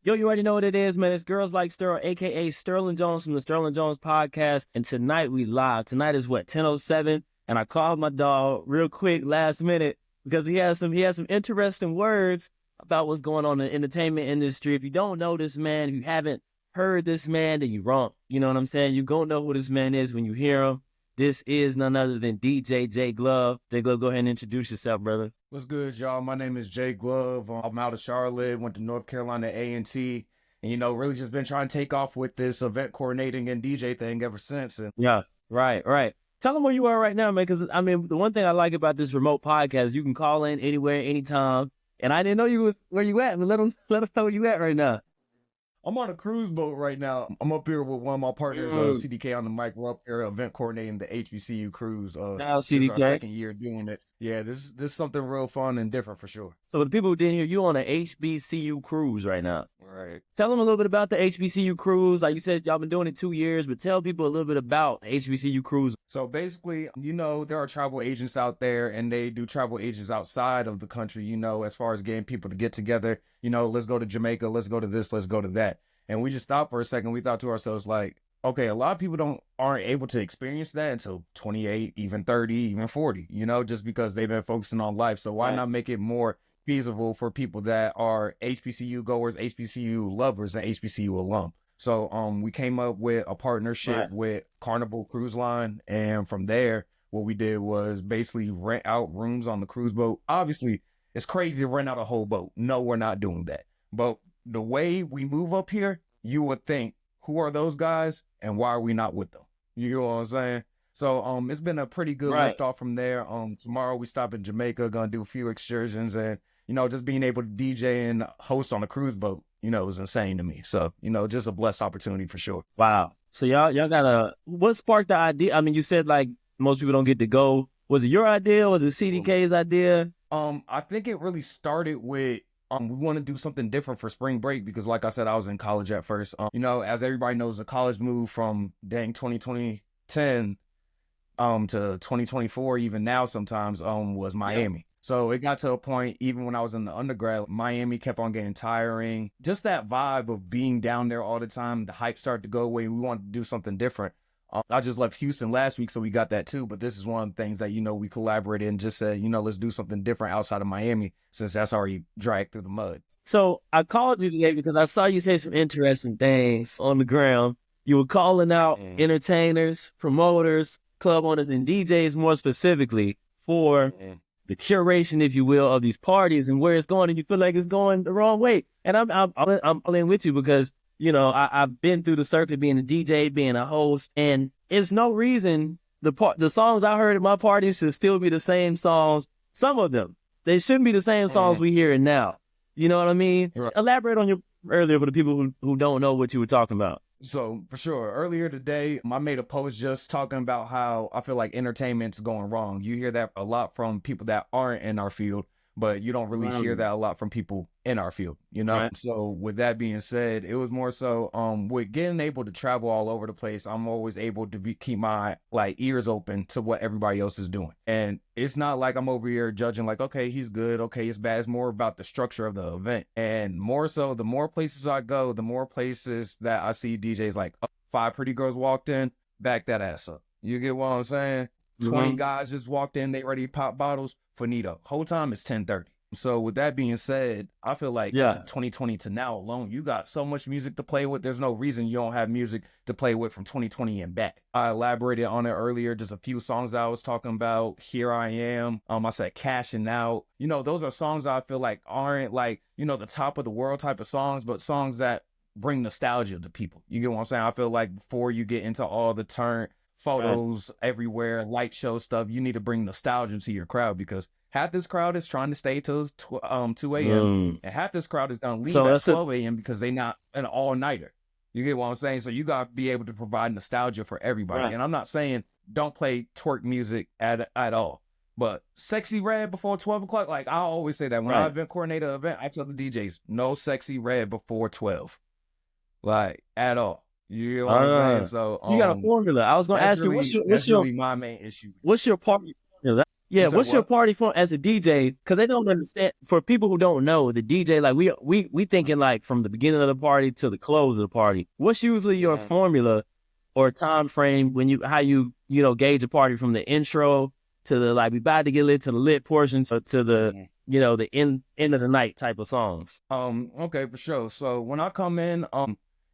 Yo, you already know what it is, man. It's Girls Like Sterl, a.k.a. Sterling Jones from the Sterling Jones podcast. And tonight we live. Tonight is what, 10:07? And I called my dog real quick last minute because he has some interesting words about what's going on in the entertainment industry. If you don't know this man, if you haven't heard this man, then you're wrong. You know what I'm saying? You're going to know who this man is when you hear him. This is none other than DJ JGlove. JGlove, go ahead and introduce yourself, brother. What's good, y'all? My name is JGlove. I'm out of Charlotte, went to North Carolina A&T, and, really just been trying to take off with this event coordinating and DJ thing ever since. And Yeah, right. Tell them where you are right now, man, because, the one thing I like about this remote podcast, you can call in anywhere, anytime, and I didn't know you was where you at, but let them know where you at right now. I'm on a cruise boat right now. I'm up here with one of my partners, CDK on the mic. We're up here event coordinating the HBCU Cruise. Now, This is our CDK. second year doing it. Yeah, this is something real fun and different for sure. So for the people who didn't hear, you on an HBCU Cruise right now. Right. Tell them a little bit about the HBCU Cruise. Like you said, y'all been doing it 2 years, but tell people a little bit about the HBCU Cruise. So basically, there are travel agents out there and they do travel agents outside of the country, as far as getting people to get together, let's go to Jamaica, let's go to this, let's go to that. And we just stopped for a second. We thought to ourselves, like, okay, a lot of people aren't able to experience that until 28, even 30, even 40, just because they've been focusing on life. So why not make it more feasible for people that are HBCU goers, HBCU lovers, and HBCU alum? So we came up with a partnership with Carnival Cruise Line, and from there, what we did was basically rent out rooms on the cruise boat. Obviously, it's crazy to rent out a whole boat. No, we're not doing that. But the way we move up here, you would think, who are those guys and why are we not with them? You know what I'm saying? So it's been a pretty good lift off from there. Tomorrow we stop in Jamaica, gonna do a few excursions, and just being able to DJ and host on a cruise boat, is insane to me. So, just a blessed opportunity for sure. Wow. So y'all got what sparked the idea? You said like most people don't get to go. Was it your idea? Was it CDK's idea? I think it really started with we want to do something different for spring break because, like I said, I was in college at first. As everybody knows, the college move from 2010 to 2024, even now sometimes, was Miami. Yeah. So it got to a point, even when I was in the undergrad, Miami kept on getting tiring. Just that vibe of being down there all the time, the hype started to go away. We wanted to do something different. I just left Houston last week, so we got that too. But this is one of the things that, we collaborated and just said, let's do something different outside of Miami since that's already dragged through the mud. So I called you today because I saw you say some interesting things on the ground. You were calling out entertainers, promoters, club owners, and DJs more specifically for the curation, if you will, of these parties and where it's going, and you feel like it's going the wrong way. And I'm in with you because I've been through the circuit being a DJ, being a host, and it's no reason the songs I heard at my parties should still be the same songs. Some of them, they shouldn't be the same songs we hear now. You know what I mean? Right. Elaborate on your earlier for the people who don't know what you were talking about. So for sure, earlier today, I made a post just talking about how I feel like entertainment's going wrong. You hear that a lot from people that aren't in our field, but you don't really hear that a lot from people in our field, Right. So with that being said, it was more so with getting able to travel all over the place, I'm always able to keep my ears open to what everybody else is doing. And it's not like I'm over here judging like, okay, he's good, okay, it's bad. It's more about the structure of the event. And more so, the more places I go, the more places that I see DJs like 5 pretty girls walked in, back that ass up. You get what I'm saying? 20 guys just walked in, they ready to pop bottles. Finito. Whole time it's 10:30. So with that being said, I feel like 2020 to now alone, you got so much music to play with. There's no reason you don't have music to play with from 2020 and back. I elaborated on it earlier. Just a few songs that I was talking about. Here I Am. I said Cashing Out. Those are songs I feel like aren't the top of the world type of songs, but songs that bring nostalgia to people. You get what I'm saying? I feel like before you get into all the turn photos everywhere, light show stuff, you need to bring nostalgia to your crowd because half this crowd is trying to stay till 2 a.m. and half this crowd is going to leave at 12 a.m. because they not an all-nighter. You get what I'm saying? So you got to be able to provide nostalgia for everybody. Right. And I'm not saying don't play twerk music at all, but Sexy Red before 12 o'clock, I always say that when I event coordinate an event, I tell the DJs, no Sexy Red before 12, at all. You know what I'm saying? So you got a formula. I was going to ask you, what's really my main issue. What's your party formula? Yeah, said what's your what? party form as a DJ? Because they don't understand. For people who don't know, the DJ, like we thinking like from the beginning of the party to the close of the party. What's usually your formula or time frame when how you gauge a party from the intro to the like we about to get lit to the lit portion to the the end of the night type of songs? Okay, for sure. So when I come in,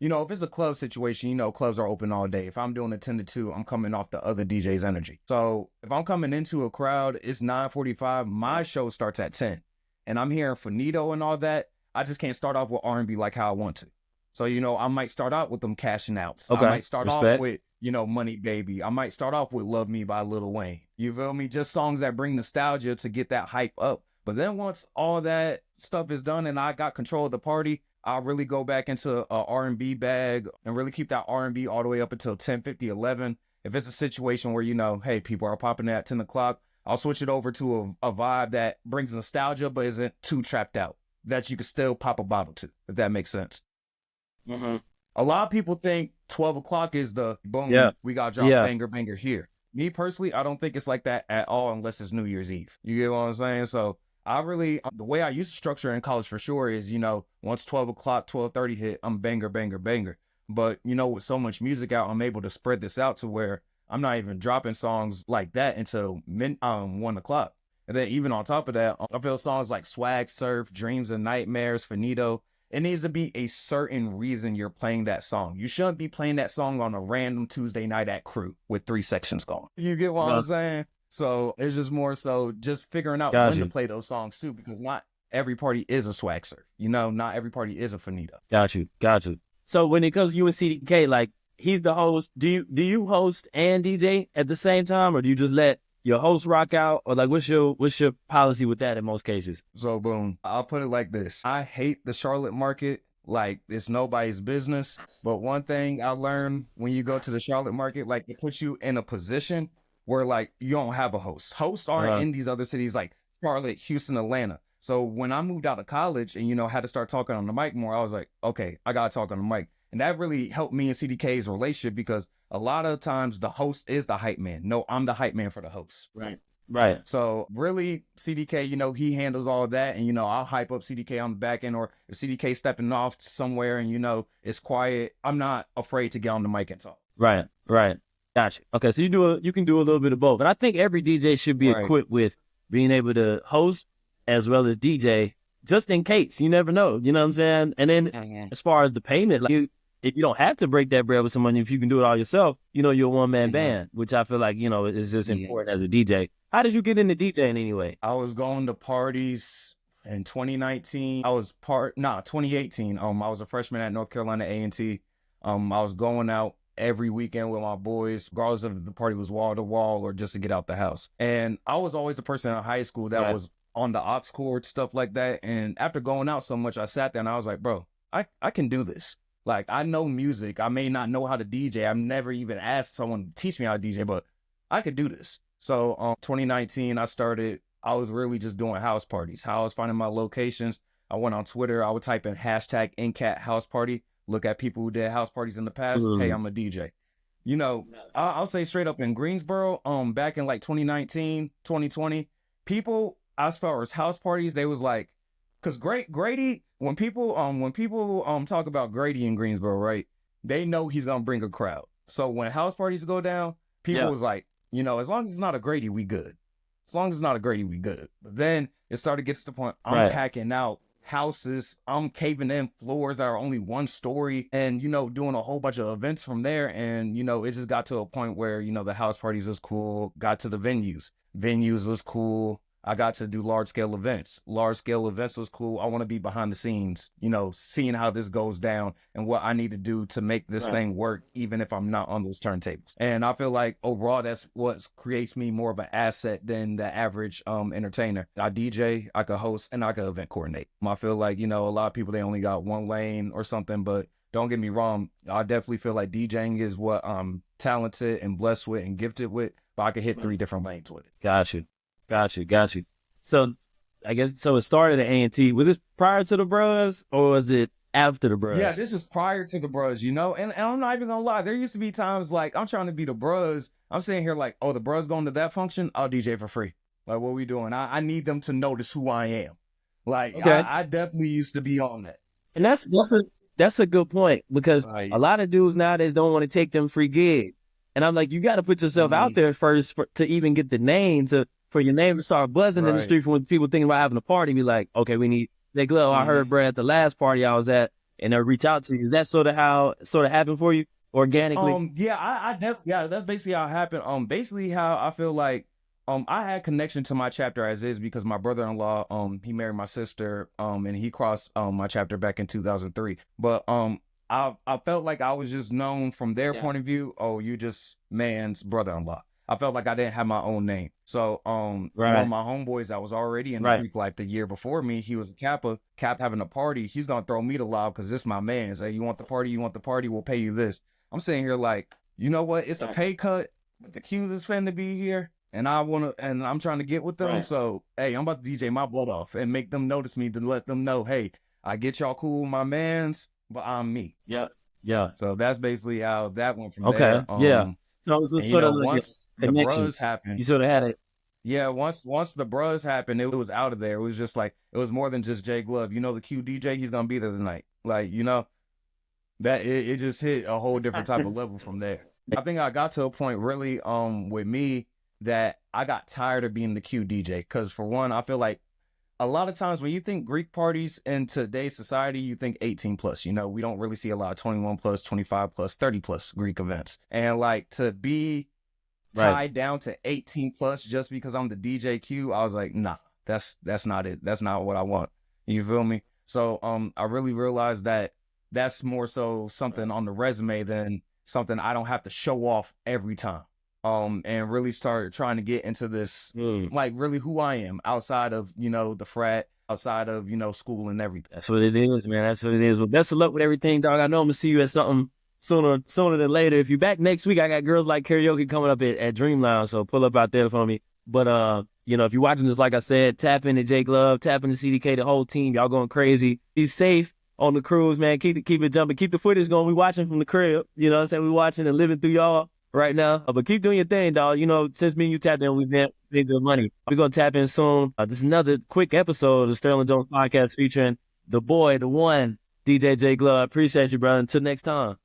if it's a club situation, clubs are open all day. If I'm doing a 10 to 2, I'm coming off the other DJ's energy. So if I'm coming into a crowd, it's 9:45. My show starts at 10. And I'm hearing Finito and all that. I just can't start off with R&B like how I want to. So, I might start out with them cashing outs. Okay. I might start off Respect. with, Money Baby. I might start off with Love Me by Lil Wayne. You feel me? Just songs that bring nostalgia to get that hype up. But then once all that stuff is done and I got control of the party, I'll really go back into a R&B bag and really keep that R&B all the way up until 10:50, 11. If it's a situation where, hey, people are popping at 10 o'clock, I'll switch it over to a vibe that brings nostalgia but isn't too trapped out, that you can still pop a bottle to, if that makes sense. Mm-hmm. A lot of people think 12 o'clock is the boom, we got to drop banger here. Me personally, I don't think it's like that at all unless it's New Year's Eve. You get what I'm saying? So the way I used to structure in college for sure is, once 12 o'clock, 12:30 hit, I'm banger. But, with so much music out, I'm able to spread this out to where I'm not even dropping songs like that until 1 o'clock. And then even on top of that, I feel songs like Swag Surf, Dreams and Nightmares, Finito, it needs to be a certain reason you're playing that song. You shouldn't be playing that song on a random Tuesday night at Crew with 3 sections going. You get what I'm saying? So it's just more so just figuring out when to play those songs too, because not every party is a Swag Surf. Not every party is a Finito. Got you. So when it comes to you and CDK, like he's the host, do you host and DJ at the same time, or do you just let your host rock out, or like what's your policy with that in most cases? So boom, I'll put it like this. I hate the Charlotte market like it's nobody's business. But one thing I learned when you go to the Charlotte market, like it puts you in a position where like you don't have a host. Hosts aren't in these other cities like Charlotte, Houston, Atlanta. So when I moved out of college and, had to start talking on the mic more, I was like, okay, I got to talk on the mic. And that really helped me and CDK's relationship because a lot of times the host is the hype man. No, I'm the hype man for the host. Right. So really CDK, he handles all of that and, I'll hype up CDK on the back end, or if CDK stepping off somewhere and, it's quiet, I'm not afraid to get on the mic and talk. Right. Gotcha. Okay. So you can do a little bit of both. And I think every DJ should be equipped with being able to host as well as DJ, just in case. You never know. You know what I'm saying? And then as far as the payment, like if you don't have to break that bread with someone, if you can do it all yourself, you're a one-man band, which I feel like, is just important as a DJ. How did you get into DJing anyway? I was going to parties in 2019. 2018. I was a freshman at North Carolina A&T. I was going out every weekend with my boys, regardless if the party was wall to wall or just to get out the house. And I was always a person in high school that was on the aux cord, stuff like that. And after going out so much, I sat there and I was like, bro, I can do this. Like, I know music. I may not know how to DJ. I've never even asked someone to teach me how to DJ, but I could do this. So 2019, I was really just doing house parties. How I was finding my locations. I went on Twitter. I would type in hashtag NCAT house party. Look at people who did house parties in the past. Hey, I'm a DJ. I'll say straight up in Greensboro, back in like 2019, 2020, people, as far as house parties, they was like, because Grady, when people talk about Grady in Greensboro, right, they know he's gonna bring a crowd. So when house parties go down, people was like, as long as it's not a Grady, we good. As long as it's not a Grady, we good. But then it started to get to the point, I'm packing out houses, I'm caving in floors that are only 1 story and, doing a whole bunch of events from there. And, it just got to a point where, the house parties was cool, got to the venues. Venues was cool. I got to do large scale events. Large scale events was cool. I want to be behind the scenes, seeing how this goes down and what I need to do to make this thing work, even if I'm not on those turntables. And I feel like overall, that's what creates me more of an asset than the average entertainer. I DJ, I could host, and I could event coordinate. I feel like, a lot of people, they only got one lane or something, but don't get me wrong. I definitely feel like DJing is what I'm talented and blessed with and gifted with, but I could hit 3 different lanes with it. Got you. So I guess, it started at A&T. Was this prior to the Bros or was it after the Bros? Yeah, this was prior to the Bros, and I'm not even gonna lie. There used to be times like I'm trying to be the Bros. I'm sitting here like, oh, the Bros going to that function? I'll DJ for free. Like, what we doing? I need them to notice who I am. Like, Okay. I definitely used to be on that. And that's a good point, because Like, a lot of dudes nowadays don't want to take them free gigs. And I'm like, you got to put yourself out there first to even get the name, for your name to start buzzing in the street. For when people thinking about having a party, be like, okay, we need JGlove. I heard Brad at the last party I was at, and they'll reach out to you. Is that sort of how it sort of happened for you organically? Yeah, that's basically how it happened. Basically how I feel like, I had connection to my chapter as is because my brother-in-law, he married my sister, and he crossed, my chapter back in 2003. But, I felt like I was just known from their point of view. Oh, you just man's brother-in-law. I felt like I didn't have my own name. So, one of my homeboys that was already in the Greek life the year before me, he was a Kappa, having a party. He's going to throw me the lob because this my man. Say, you want the party? You want the party? We'll pay you this. I'm sitting here like, you know what? It's a pay cut, but the Q is finna be here. And I'm trying to get with them. So, hey, I'm about to DJ my butt off and make them notice me to let them know, hey, I get y'all cool with my mans, but I'm me. Yeah. Yeah. So that's basically how that went from Okay. there. Yeah. So it was sort of like once a connection. the bruz happened, You sort of had it. yeah, once the bruz happened, it was out of there. It was just like, it was more than just JGlove. You know, the Q DJ, he's gonna be there tonight. Like, you know, that it just hit a whole different type of level from there. I think I got to a point really with me that I got tired of being the Q DJ. Because for one, I feel like a lot of times when you think Greek parties in today's society, you think 18 plus. You know, we don't really see a lot of 21 plus, 25 plus, 30 plus Greek events. And like, to be tied down to 18 plus just because I'm the DJ Q, I was like, nah, that's not it. That's not what I want. You feel me? So I really realized that that's more so something on the resume than something I don't have to show off every time. And really start trying to get into this, like really who I am outside of, you know, the frat, outside of, you know, school and everything. That's what it is, man. That's what it is. Well, best of luck with everything, dog. I know I'm gonna see you at something sooner than later. If you're back next week, I got Girls Like Karaoke coming up at Dream Lounge, so pull up out there for me. But you know, if you're watching this, like I said, tap into JGlove, tap into CDK, the whole team. Y'all going crazy. Be safe on the cruise, man. Keep it jumping. Keep the footage going. We watching from the crib. You know what I'm saying? We watching and living through y'all right now. But keep doing your thing, dog. You know, since me and you tapped in, we've been good money. We're going to tap in soon. This is another quick episode of the Sterling Jonesl podcast featuring the boy, the one, DJ JGlove. I appreciate you, brother. Until next time.